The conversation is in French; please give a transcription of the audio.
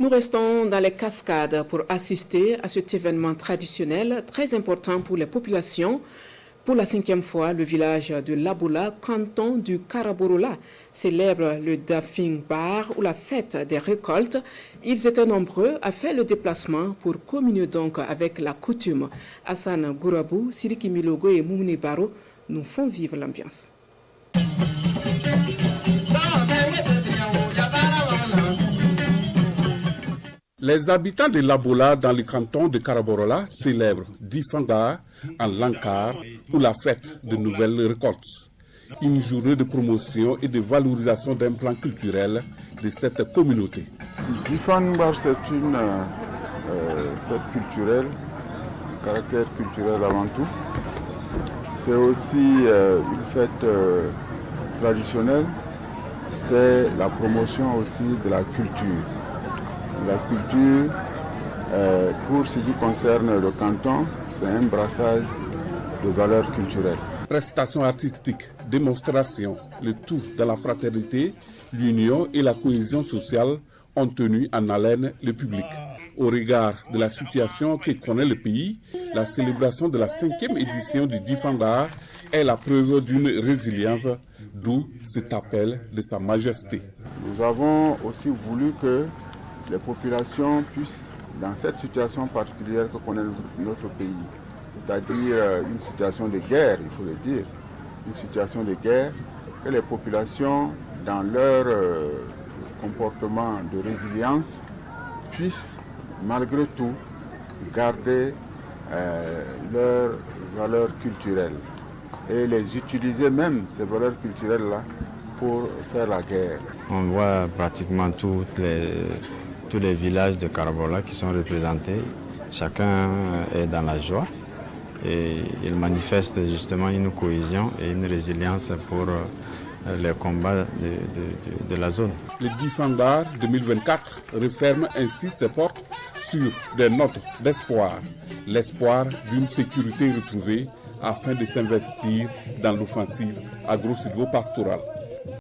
Nous restons dans les cascades pour assister à cet événement traditionnel très important pour les populations. Pour la 5e fois, le village de Laboula, canton du Karaborola, célèbre le Dafing Bar ou la fête des récoltes. Ils étaient nombreux à faire le déplacement pour communier donc avec la coutume. Hassan Gourabou, Siriki Milogo et Moumouni Baro nous font vivre l'ambiance. Les habitants de Laboula dans le canton de Karaborola célèbrent Difanga en Lankar ou la fête de nouvelles récoltes. Une journée de promotion et de valorisation d'un plan culturel de cette communauté. Difanga, c'est une fête culturelle, caractère culturel avant tout. C'est aussi une fête traditionnelle, c'est la promotion aussi de la culture. La culture, pour ce qui concerne le canton, c'est un brassage de valeurs culturelles. Prestations artistiques, démonstrations, le tout dans la fraternité, l'union et la cohésion sociale ont tenu en haleine le public. Au regard de la situation que connaît le pays, la célébration de la 5e édition du Difanga est la preuve d'une résilience, d'où cet appel de Sa Majesté. Nous avons aussi voulu que les populations puissent, dans cette situation particulière que connaît notre pays, c'est-à-dire une situation de guerre, il faut le dire, une situation de guerre, que les populations, dans leur comportement de résilience, puissent malgré tout garder leurs valeurs culturelles et les utiliser même, ces valeurs culturelles-là, pour faire la guerre. On voit pratiquement tous les villages de Karaborola qui sont représentés. Chacun est dans la joie et il manifeste justement une cohésion et une résilience pour les combats de la zone. Le Difanga 2024 referme ainsi ses portes sur des notes d'espoir, l'espoir d'une sécurité retrouvée afin de s'investir dans l'offensive agro-silvo-pastorale.